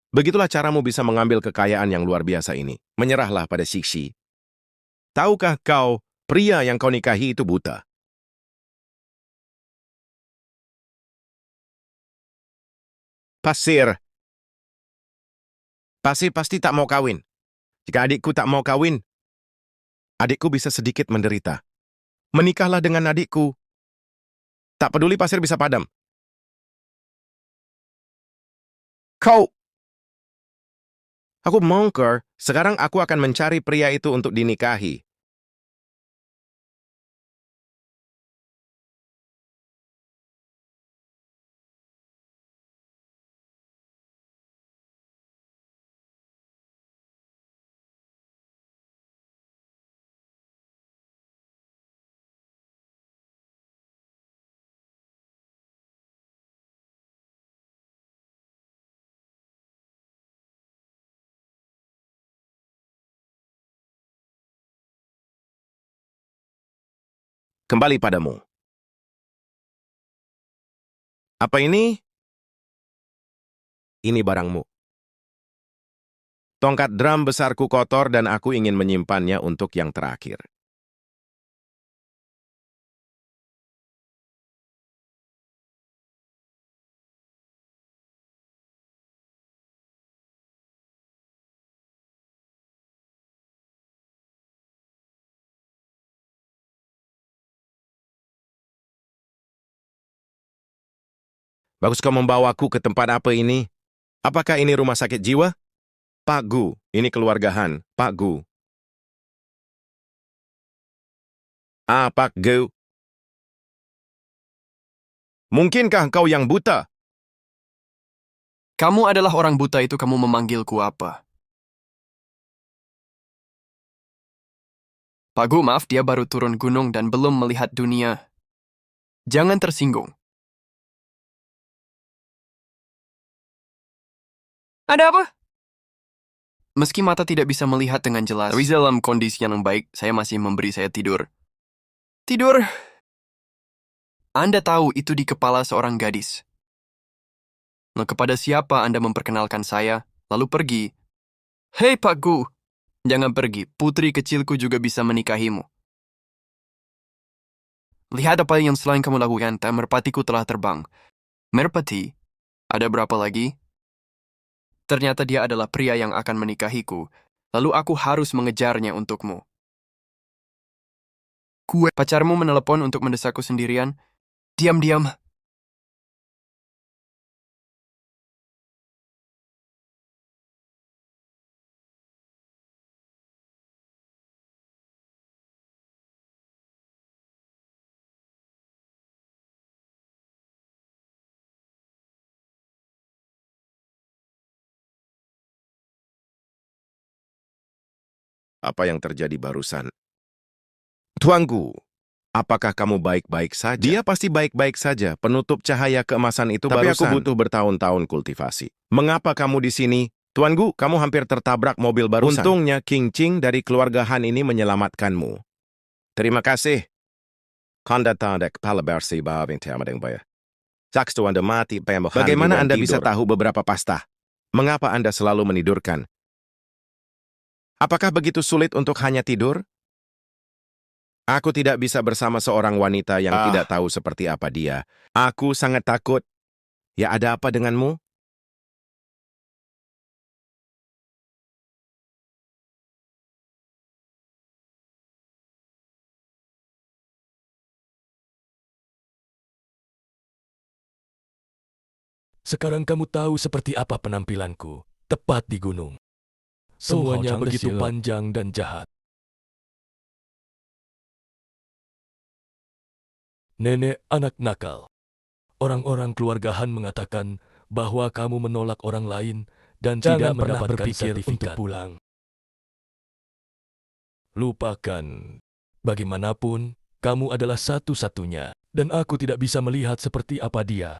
Begitulah caramu bisa mengambil kekayaan yang luar biasa ini. Menyerahlah pada Xixi. Tahukah kau, pria yang kau nikahi itu buta? Pasir. Pasir pasti tak mau kawin. Jika adikku tak mau kawin, adikku bisa sedikit menderita. Menikahlah dengan adikku. Tak peduli pasir bisa padam. Kau! Aku mongker, sekarang aku akan mencari pria itu untuk dinikahi. Kembali padamu. Apa ini? Ini barangmu. Tongkat drum besarku kotor dan aku ingin menyimpannya untuk yang terakhir. Bagus kau membawaku ke tempat apa ini? Apakah ini rumah sakit jiwa? Pak Gu, ini keluargahan, Pak Gu. Ah, Pak Gu. Mungkinkah kau yang buta? Kamu adalah orang buta itu, kamu memanggilku apa? Pak Gu, maaf, dia baru turun gunung dan belum melihat dunia. Jangan tersinggung. Ada apa? Meski mata tidak bisa melihat dengan jelas, tapi dalam kondisi yang baik, saya masih memberi saya tidur. Tidur? Anda tahu itu di kepala seorang gadis. Nah, kepada siapa Anda memperkenalkan saya, lalu pergi? Hei Pak Gu, jangan pergi, putri kecilku juga bisa menikahimu. Lihat apa yang selain kamu lakukan, merpatiku telah terbang. Merpati, ada berapa lagi? Ternyata dia adalah pria yang akan menikahiku, lalu aku harus mengejarnya untukmu. Pacarmu menelepon untuk mendesakku sendirian? Diam-diam. Apa yang terjadi barusan? Tuanku, apakah kamu baik-baik saja? Dia pasti baik-baik saja. Penutup cahaya keemasan itu tapi barusan. Tapi aku butuh bertahun-tahun kultivasi. Mengapa kamu di sini? Tuanku, kamu hampir tertabrak mobil barusan. Untungnya King Ching dari keluarga Han ini menyelamatkanmu. Terima kasih. Kanda tandek pala bersih bawing tiamadeng baya. Sakstu Anda mati pemohan. Bagaimana Anda bisa tahu beberapa pasta? Mengapa Anda selalu menidurkan? Apakah begitu sulit untuk hanya tidur? Aku tidak bisa bersama seorang wanita yang tidak tahu seperti apa dia. Aku sangat takut. Ya, ada apa denganmu? Sekarang kamu tahu seperti apa penampilanku, tepat di gunung. Semuanya begitu panjang dan jahat. Nenek anak nakal. Orang-orang keluarga Han mengatakan bahwa kamu menolak orang lain dan tidak mendapatkan sertifikat untuk pulang. Lupakan. Bagaimanapun, kamu adalah satu-satunya, dan aku tidak bisa melihat seperti apa dia.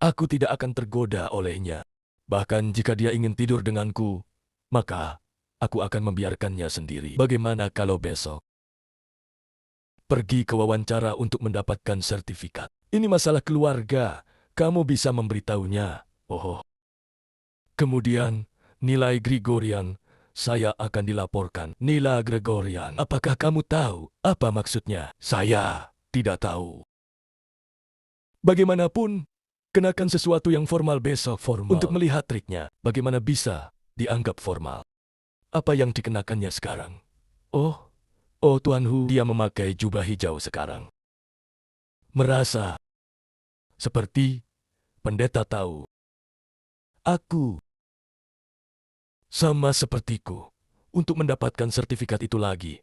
Aku tidak akan tergoda olehnya. Bahkan jika dia ingin tidur denganku, maka aku akan membiarkannya sendiri. Bagaimana kalau besok pergi ke wawancara untuk mendapatkan sertifikat? Ini masalah keluarga. Kamu bisa memberitahunya. Oh. Kemudian, nilai Gregorian, saya akan dilaporkan. Nilai Gregorian, apakah kamu tahu apa maksudnya? Saya tidak tahu. Bagaimanapun, kenakan sesuatu yang formal besok untuk melihat triknya. Bagaimana bisa dianggap formal? Apa yang dikenakannya sekarang? Oh, Tuan Hu, dia memakai jubah hijau sekarang. Merasa seperti pendeta tahu. Aku sama sepertiku untuk mendapatkan sertifikat itu lagi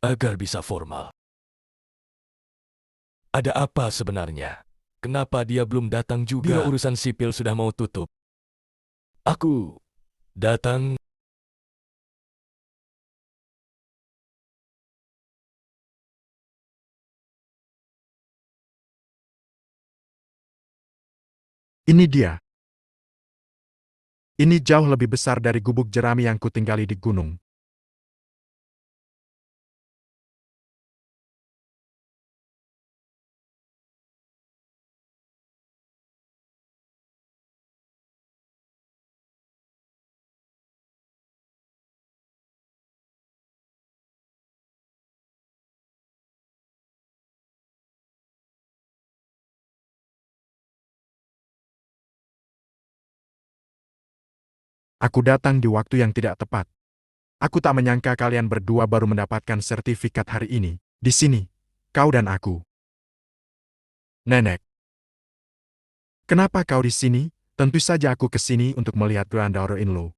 agar bisa formal. Ada apa sebenarnya? Kenapa dia belum datang juga? Biro urusan sipil sudah mau tutup. Aku datang. Ini dia. Ini jauh lebih besar dari gubuk jerami yang kutinggali di gunung. Aku datang di waktu yang tidak tepat. Aku tak menyangka kalian berdua baru mendapatkan sertifikat hari ini. Di sini, kau dan aku. Nenek. Kenapa kau di sini? Tentu saja aku ke sini untuk melihat granddaughter-in-law.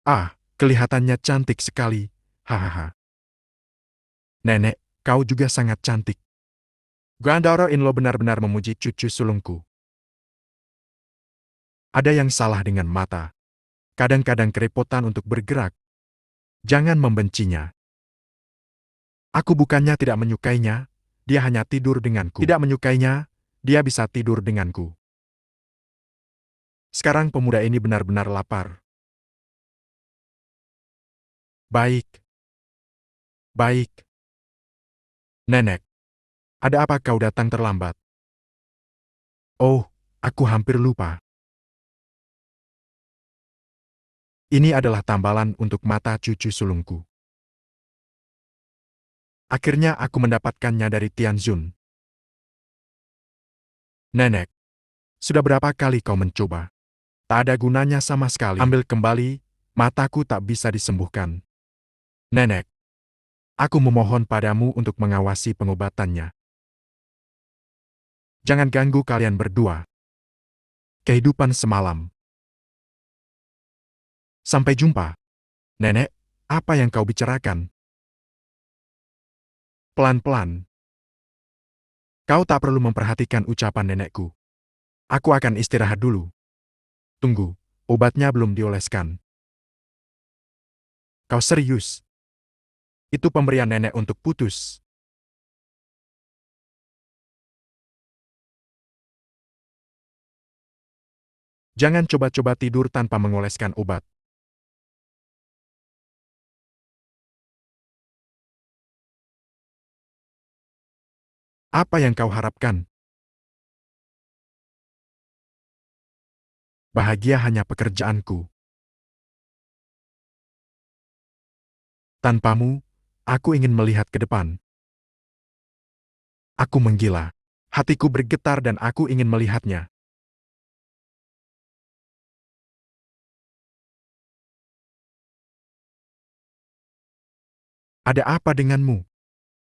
Ah, kelihatannya cantik sekali. Hahaha. Nenek, kau juga sangat cantik. Granddaughter-in-law benar-benar memuji cucu sulungku. Ada yang salah dengan mata. Kadang-kadang kerepotan untuk bergerak. Jangan membencinya. Aku bukannya tidak menyukainya, dia hanya tidur denganku. Tidak menyukainya, dia bisa tidur denganku. Sekarang pemuda ini benar-benar lapar. Baik. Baik. Nenek, ada apa kau datang terlambat? Oh, aku hampir lupa. Ini adalah tambalan untuk mata cucu sulungku. Akhirnya aku mendapatkannya dari Tianzun. Nenek, sudah berapa kali kau mencoba? Tak ada gunanya sama sekali. Ambil kembali, mataku tak bisa disembuhkan. Nenek, aku memohon padamu untuk mengawasi pengobatannya. Jangan ganggu kalian berdua. Kehidupan semalam. Sampai jumpa. Nenek, apa yang kau bicarakan? Pelan-pelan. Kau tak perlu memperhatikan ucapan nenekku. Aku akan istirahat dulu. Tunggu, obatnya belum dioleskan. Kau serius? Itu pemberian nenek untuk putus. Jangan coba-coba tidur tanpa mengoleskan obat. Apa yang kau harapkan? Bahagia hanya pekerjaanku. Tanpamu, aku ingin melihat ke depan. Aku menggila. Hatiku bergetar dan aku ingin melihatnya. Ada apa denganmu?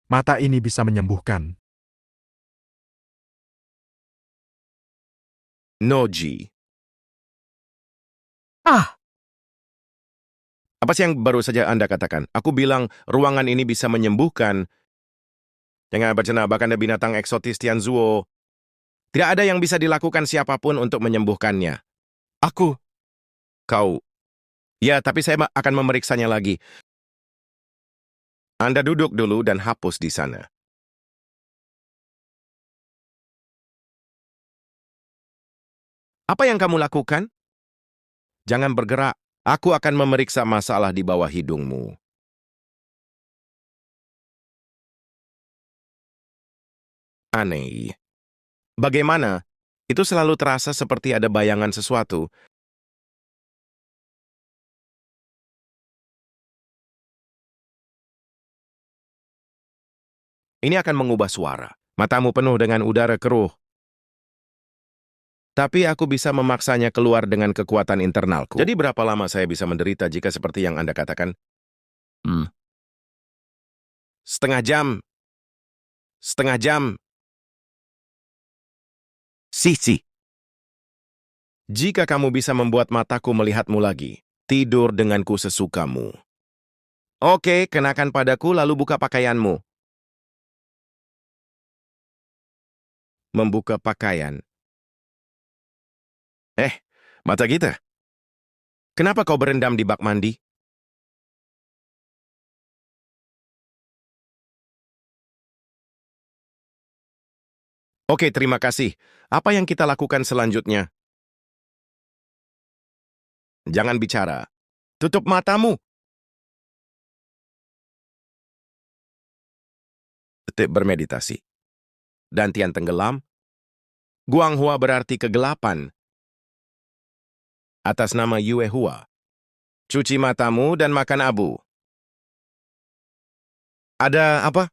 Mata ini bisa menyembuhkan. Noji. Ah, Apa sih yang baru saja Anda katakan? Aku bilang ruangan ini bisa menyembuhkan. Jangan bahkan ada binatang eksotis Tianzuo. Tidak ada yang bisa dilakukan siapapun untuk menyembuhkannya. aku. Kau. Ya, tapi saya akan memeriksanya lagi. Anda duduk dulu dan hapus di sana. Apa yang kamu lakukan? Jangan bergerak. Aku akan memeriksa masalah di bawah hidungmu. Aneh. Bagaimana? Itu selalu terasa seperti ada bayangan sesuatu. Ini akan mengubah suara. Matamu penuh dengan udara keruh. Tapi aku bisa memaksanya keluar dengan kekuatan internalku. Jadi berapa lama saya bisa menderita jika seperti yang Anda katakan? Setengah jam. Setengah jam. Sisi. Jika kamu bisa membuat mataku melihatmu lagi, tidur denganku sesukamu. Oke, kenakan padaku lalu buka pakaianmu. Membuka pakaian. Mata kita. Kenapa kau berendam di bak mandi? Oke, terima kasih. Apa yang kita lakukan selanjutnya? Jangan bicara. Tutup matamu. Detik bermeditasi. Dantian tenggelam. Guanghua berarti kegelapan. Atas nama Yue Hua. Cuci matamu dan makan abu. Ada apa?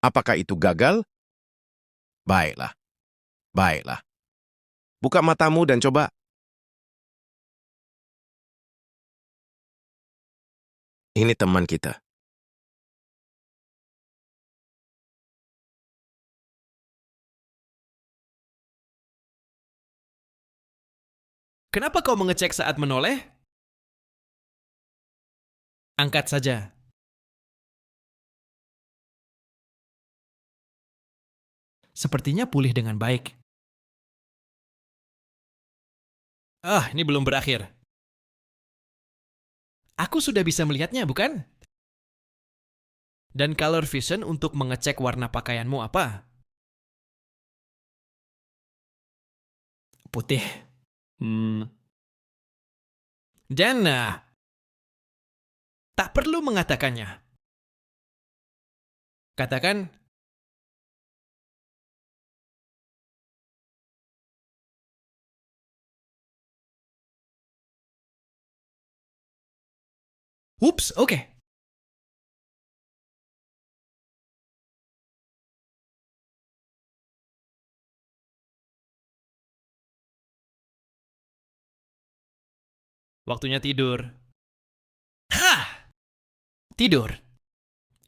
Apakah itu gagal? Baiklah. Baiklah. Buka matamu dan coba. Ini teman kita. Kenapa kau mengecek saat menoleh? Angkat saja. Sepertinya pulih dengan baik. Ini belum berakhir. Aku sudah bisa melihatnya, bukan? Dan color vision untuk mengecek warna pakaianmu apa? Putih. Dan tak perlu mengatakannya. Katakan, "Ups, oke." Waktunya tidur. Hah! Tidur.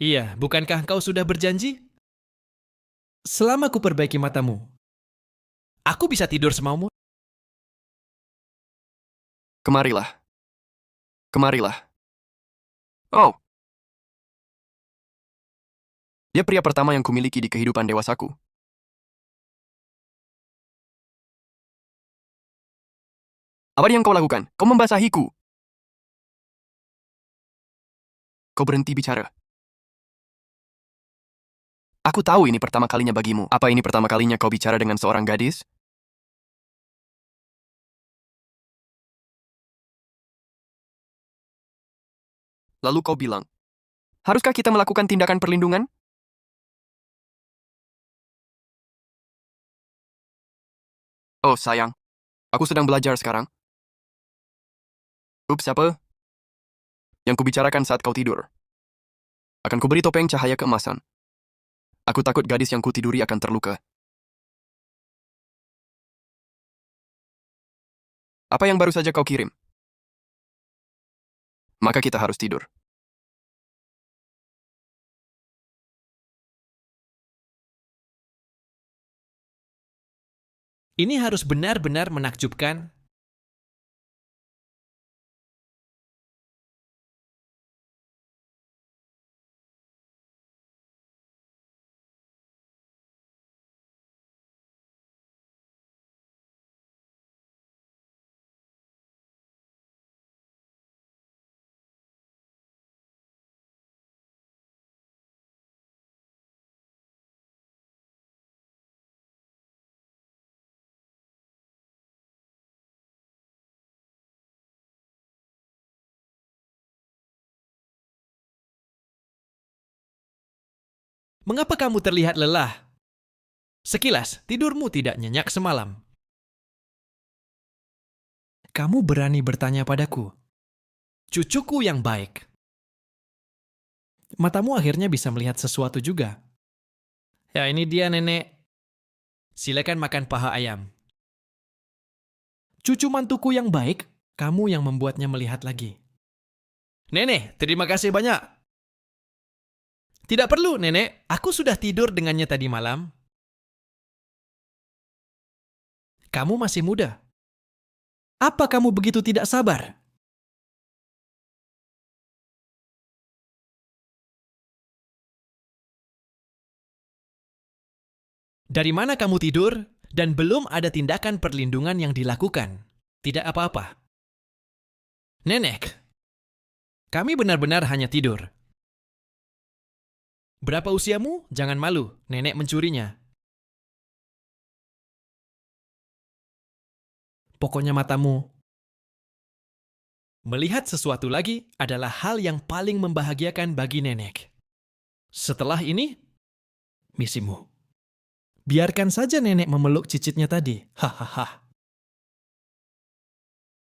Iya, bukankah kau sudah berjanji? Selama ku perbaiki matamu, aku bisa tidur semaumu. Kemarilah. Kemarilah. Oh. Dia pria pertama yang kumiliki di kehidupan dewasaku. Apa yang kau lakukan? Kau membasahiku. Kau berhenti bicara. Aku tahu ini pertama kalinya bagimu. Apa ini pertama kalinya kau bicara dengan seorang gadis? Lalu kau bilang, haruskah kita melakukan tindakan perlindungan? Oh sayang, aku sedang belajar sekarang. Ups, apa? Yang kubicarakan saat kau tidur. Akan kuberi topeng cahaya keemasan. Aku takut gadis yang kutiduri akan terluka. Apa yang baru saja kau kirim? Maka kita harus tidur. Ini harus benar-benar menakjubkan. Mengapa kamu terlihat lelah? Sekilas, tidurmu tidak nyenyak semalam. Kamu berani bertanya padaku, cucuku yang baik. Matamu akhirnya bisa melihat sesuatu juga. Ya, ini dia, Nenek. Silakan makan paha ayam. Cucu mantuku yang baik, kamu yang membuatnya melihat lagi. Nenek, terima kasih banyak. Tidak perlu, Nenek. Aku sudah tidur dengannya tadi malam. Kamu masih muda. Apa kamu begitu tidak sabar? Dari mana kamu tidur dan belum ada tindakan perlindungan yang dilakukan? Tidak apa-apa. Nenek, kami benar-benar hanya tidur. Berapa usiamu? Jangan malu, nenek mencurinya. Pokoknya matamu. Melihat sesuatu lagi adalah hal yang paling membahagiakan bagi nenek. Setelah ini, misimu. Biarkan saja nenek memeluk cicitnya tadi. Hahaha.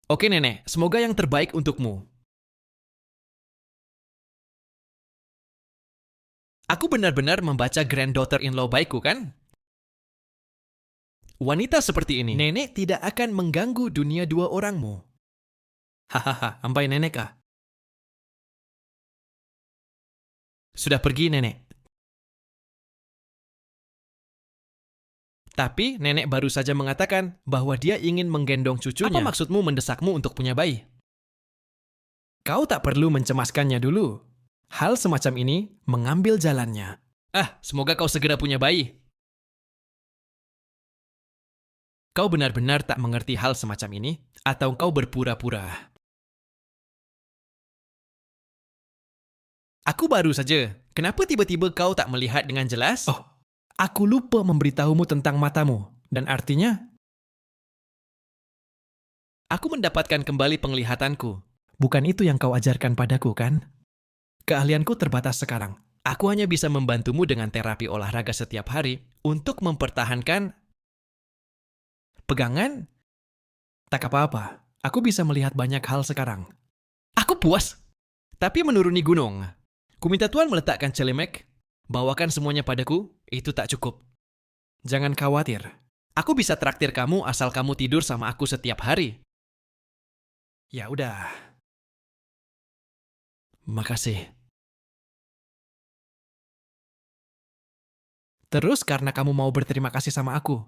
Oke nenek, semoga yang terbaik untukmu. Aku benar-benar membaca granddaughter-in-law baikku, kan? Wanita seperti ini, nenek tidak akan mengganggu dunia dua orangmu. Hahaha, ampai nenek ah. Sudah pergi nenek. Tapi nenek baru saja mengatakan bahwa dia ingin menggendong cucunya. Apa maksudmu mendesakmu untuk punya bayi? Kau tak perlu mencemaskannya dulu. Hal semacam ini mengambil jalannya. Ah, semoga kau segera punya bayi. Kau benar-benar tak mengerti hal semacam ini, atau kau berpura-pura? Aku baru saja. Kenapa tiba-tiba kau tak melihat dengan jelas? Oh, aku lupa memberitahumu tentang matamu. Dan artinya, aku mendapatkan kembali penglihatanku. Bukan itu yang kau ajarkan padaku, kan? Keahlianku terbatas sekarang. Aku hanya bisa membantumu dengan terapi olahraga setiap hari untuk mempertahankan pegangan. Tak apa-apa, aku bisa melihat banyak hal sekarang. Aku puas, tapi menuruni gunung. Kuminta Tuhan meletakkan celemek, bawakan semuanya padaku, itu tak cukup. Jangan khawatir, aku bisa traktir kamu asal kamu tidur sama aku setiap hari. Ya udah. Makasih. Terus karena kamu mau berterima kasih sama aku.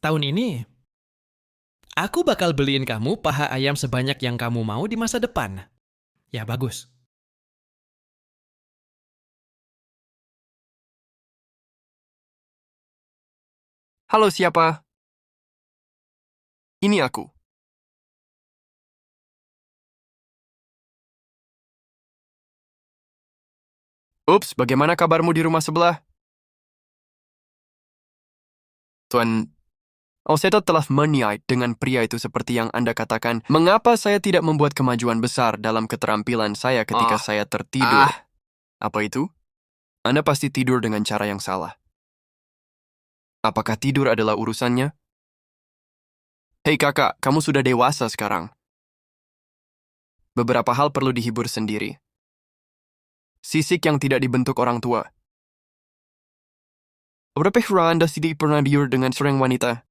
Tahun ini, aku bakal beliin kamu paha ayam sebanyak yang kamu mau di masa depan. Ya bagus. Halo siapa? Ini aku. Ups, bagaimana kabarmu di rumah sebelah? Tuan, Oseto telah meniai dengan pria itu seperti yang Anda katakan. Mengapa saya tidak membuat kemajuan besar dalam keterampilan saya ketika saya tertidur? Apa itu? Anda pasti tidur dengan cara yang salah. Apakah tidur adalah urusannya? Hei kakak, kamu sudah dewasa sekarang. Beberapa hal perlu dihibur sendiri. Sisik yang tidak dibentuk orang tua. Berapa Anda tidak pernah tidur dengan seorang wanita?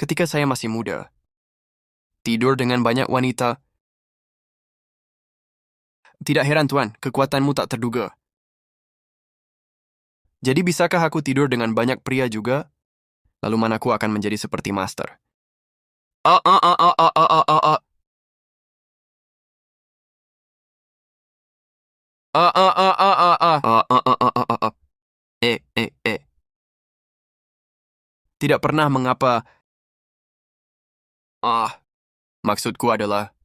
Ketika saya masih muda, tidur dengan banyak wanita. Tidak heran tuan, kekuatanmu tak terduga. Jadi bisakah aku tidur dengan banyak pria juga? Lalu manaku akan menjadi seperti master. Tidak pernah mengapa. Maksudku adalah,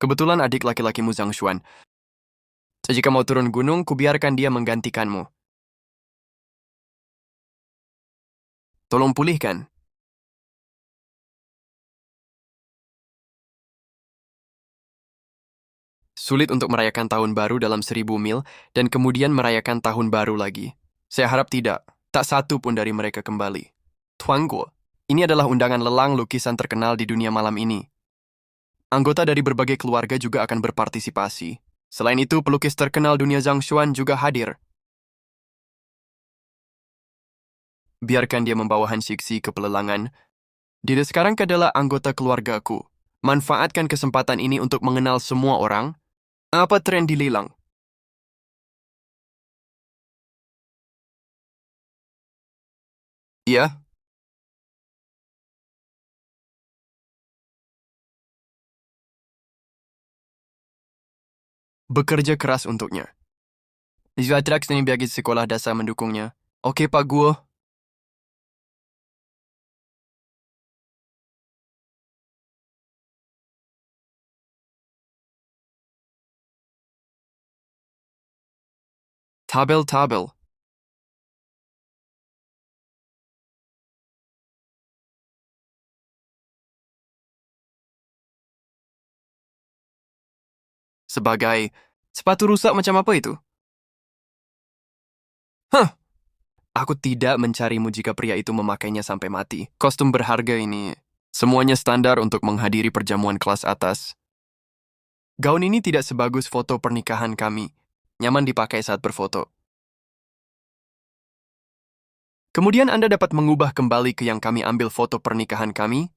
kebetulan adik laki-lakimu Zhang Xuan. Jika mau turun gunung, kubiarkan dia menggantikanmu. Tolong pulihkan. Sulit untuk merayakan tahun baru dalam 1000 mil dan kemudian merayakan tahun baru lagi. Saya harap tidak. Tak satu pun dari mereka kembali. Tuango, ini adalah undangan lelang lukisan terkenal di dunia malam ini. Anggota dari berbagai keluarga juga akan berpartisipasi. Selain itu, pelukis terkenal dunia Zhang Xuan juga hadir. Biarkan dia membawa Han Xixi ke pelelangan. Dia sekarang adalah anggota keluargaku. Manfaatkan kesempatan ini untuk mengenal semua orang. Apa tren di lelang? Iya? Bekerja keras untuknya. Zuatrax ini bagi sekolah dasar mendukungnya. Oke, Pak Guo. Tabel-tabel. Sebagai sepatu rusak macam apa itu? Hah, aku tidak mencarimu jika pria itu memakainya sampai mati. Kostum berharga ini, semuanya standar untuk menghadiri perjamuan kelas atas. Gaun ini tidak sebagus foto pernikahan kami. Nyaman dipakai saat berfoto. Kemudian Anda dapat mengubah kembali ke yang kami ambil foto pernikahan kami